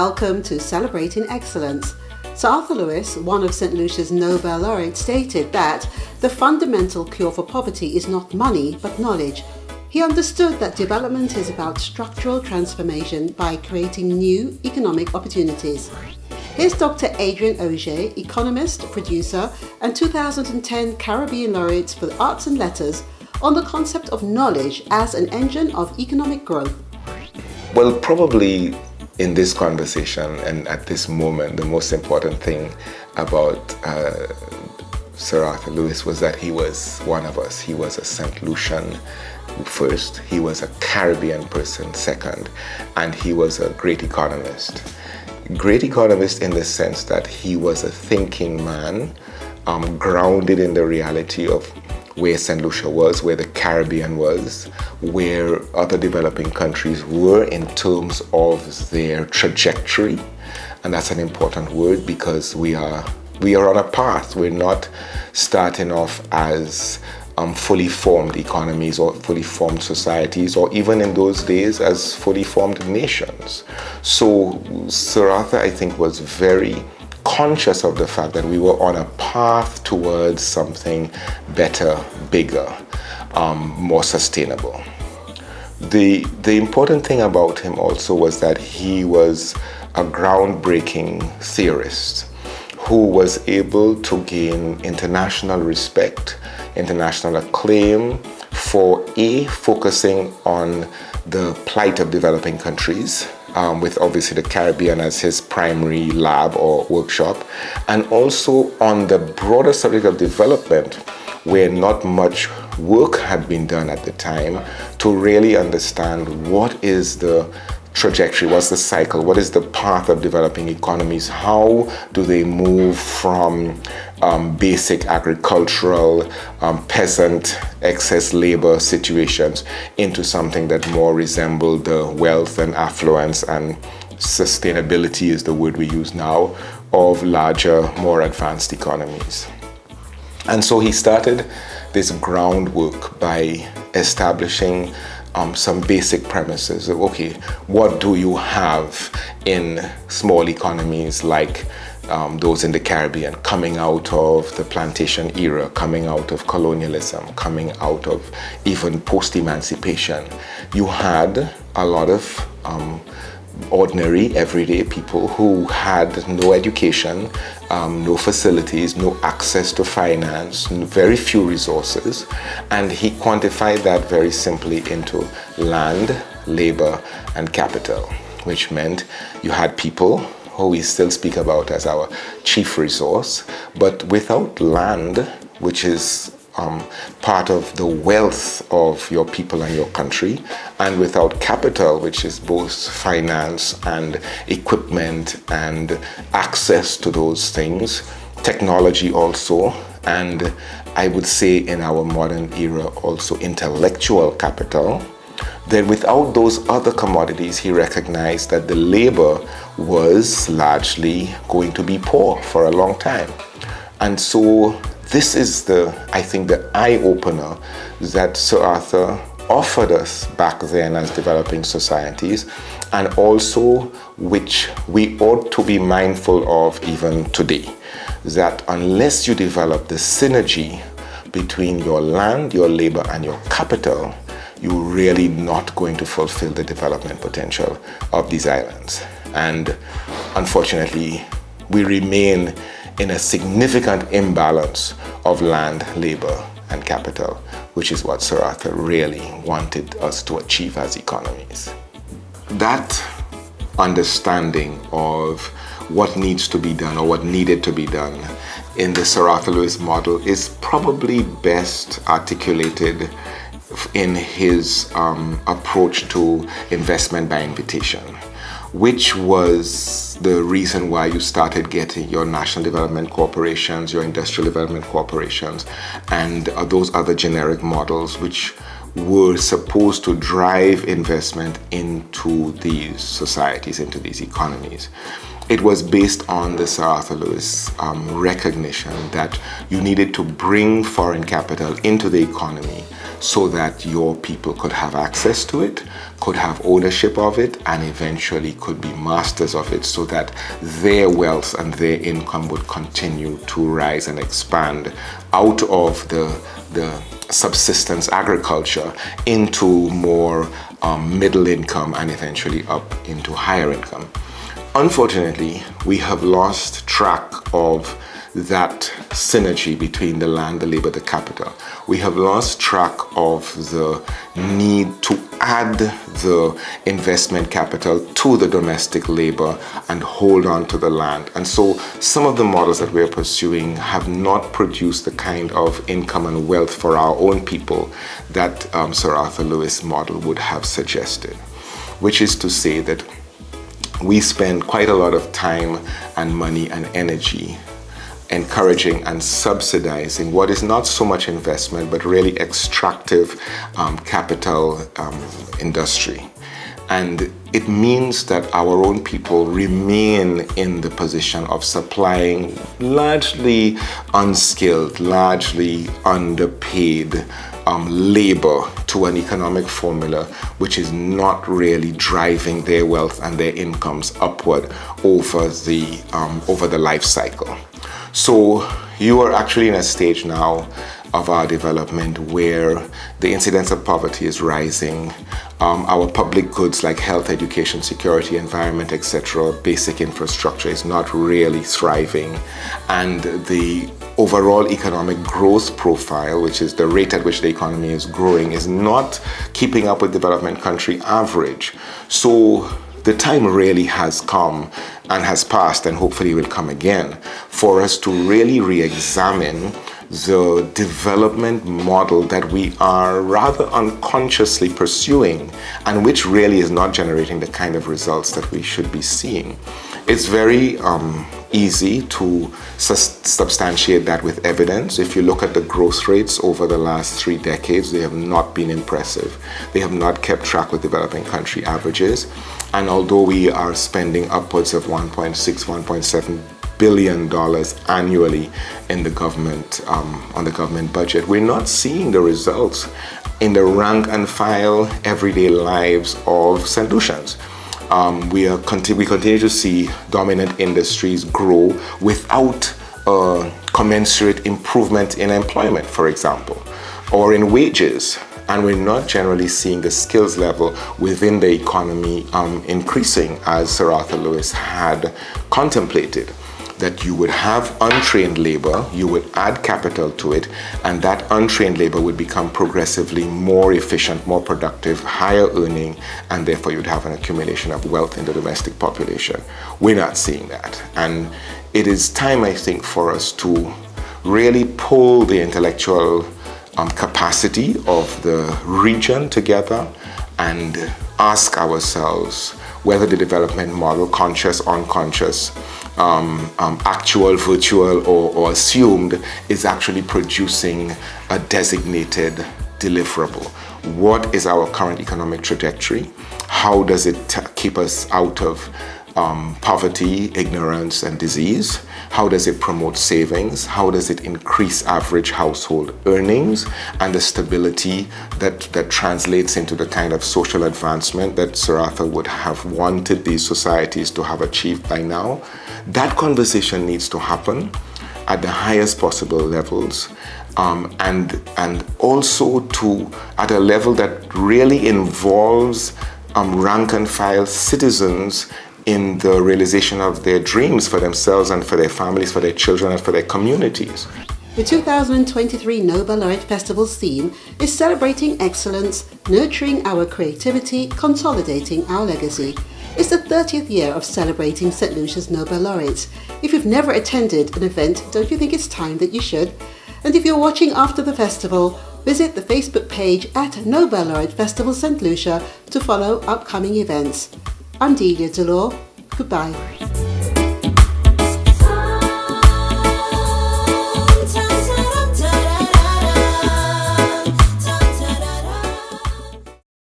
welcome to Celebrating Excellence. Sir Arthur Lewis, one of St. Lucia's Nobel Laureate, stated that the fundamental cure for poverty is not money but knowledge. He understood that development is about structural transformation by creating new economic opportunities. Here's Dr. Adrian Augier, economist, producer, and 2010 Caribbean Laureate for the Arts and Letters, on the concept of knowledge as an engine of economic growth. Well, probably in this conversation and at this moment, the most important thing about Sir Arthur Lewis was that he was one of us. He was a St. Lucian first, he was a Caribbean person second, and he was a great economist. Great economist in the sense that he was a thinking man, grounded in the reality of where St. Lucia was, where the Caribbean was, where other developing countries were in terms of their trajectory. And that's an important word because we are on a path. We're not starting off as fully formed economies or fully formed societies, or even in those days as fully formed nations. So Sir Arthur, I think, was very conscious of the fact that we were on a path towards something better, bigger, more sustainable. The important thing about him also was that he was a groundbreaking theorist who was able to gain international respect, international acclaim for focusing on the plight of developing countries, with obviously the Caribbean as his primary lab or workshop, and also on the broader subject of development, where not much work had been done at the time to really understand what is the trajectory, what's the cycle, what is the path of developing economies, how do they move from basic agricultural, peasant, excess labor situations into something that more resembled the wealth and affluence and sustainability is the word we use now, of larger, more advanced economies. And so he started this groundwork by establishing some basic premises of, okay, what do you have in small economies like those in the Caribbean, coming out of the plantation era, coming out of colonialism, coming out of even post-emancipation. You had a lot of ordinary, everyday people who had no education, no facilities, no access to finance, very few resources, and he quantified that very simply into land, labor, and capital, which meant you had people who we still speak about as our chief resource, but without land, which is part of the wealth of your people and your country, and without capital, which is both finance and equipment and access to those things, technology also, and I would say in our modern era also intellectual capital, then without those other commodities, he recognized that the labor was largely going to be poor for a long time. And so this is I think the eye-opener that Sir Arthur offered us back then as developing societies, and also which we ought to be mindful of even today, that unless you develop the synergy between your land, your labor, and your capital, you're really not going to fulfill the development potential of these islands. And unfortunately, we remain in a significant imbalance of land, labor, and capital, which is what Sir Arthur really wanted us to achieve as economies. That understanding of what needs to be done or what needed to be done in the Sir Arthur Lewis model is probably best articulated in his approach to investment by invitation, which was the reason why you started getting your national development corporations, your industrial development corporations, and those other generic models which were supposed to drive investment into these societies, into these economies. It was based on the Sir Arthur Lewis recognition that you needed to bring foreign capital into the economy so that your people could have access to it, could have ownership of it, and eventually could be masters of it, so that their wealth and their income would continue to rise and expand out of the subsistence agriculture into more middle income and eventually up into higher income. Unfortunately, we have lost track of that synergy between the land, the labor, the capital. We have lost track of the need to add the investment capital to the domestic labor and hold on to the land. And so some of the models that we're pursuing have not produced the kind of income and wealth for our own people that Sir Arthur Lewis' model would have suggested, which is to say that we spend quite a lot of time and money and energy encouraging and subsidizing what is not so much investment but really extractive capital industry. And it means that our own people remain in the position of supplying largely unskilled, largely underpaid labor to an economic formula which is not really driving their wealth and their incomes upward over the life cycle. So you are actually in a stage now of our development where the incidence of poverty is rising. Our public goods like health, education, security, environment, etc., basic infrastructure is not really thriving. And the overall economic growth profile, which is the rate at which the economy is growing, is not keeping up with development country average. So the time really has come and has passed, and hopefully will come again, for us to really re-examine the development model that we are rather unconsciously pursuing and which really is not generating the kind of results that we should be seeing. It's very easy to substantiate that with evidence. If you look at the growth rates over the last 3 decades, they have not been impressive. They have not kept track with developing country averages. And although we are spending upwards of $1.6, $1.7 billion annually in the government, on the government budget, we're not seeing the results in the rank and file everyday lives of St. Lucians. We continue to see dominant industries grow without commensurate improvement in employment, for example, or in wages. And we're not generally seeing the skills level within the economy increasing as Sir Arthur Lewis had contemplated. That you would have untrained labor, you would add capital to it, and that untrained labor would become progressively more efficient, more productive, higher earning, and therefore you'd have an accumulation of wealth in the domestic population. We're not seeing that. And it is time, I think, for us to really pull the intellectual capacity of the region together and ask ourselves whether the development model, conscious, unconscious, actual, virtual, or assumed, is actually producing a designated deliverable. What is our current economic trajectory? How does it keep us out of poverty, ignorance, and disease? How does it promote savings? How does it increase average household earnings and the stability that translates into the kind of social advancement that Sir Arthur would have wanted these societies to have achieved by now? That conversation needs to happen at the highest possible levels, and also at a level that really involves rank and file citizens in the realization of their dreams for themselves and for their families, for their children, and for their communities. The 2023 Nobel Laureate Festival's theme is celebrating excellence, nurturing our creativity, consolidating our legacy. It's the 30th year of celebrating St. Lucia's Nobel Laureates. If you've never attended an event, don't you think it's time that you should? And if you're watching after the festival, visit the Facebook page at Nobel Laureate Festival St. Lucia to follow upcoming events. I'm Delia Delore. Goodbye.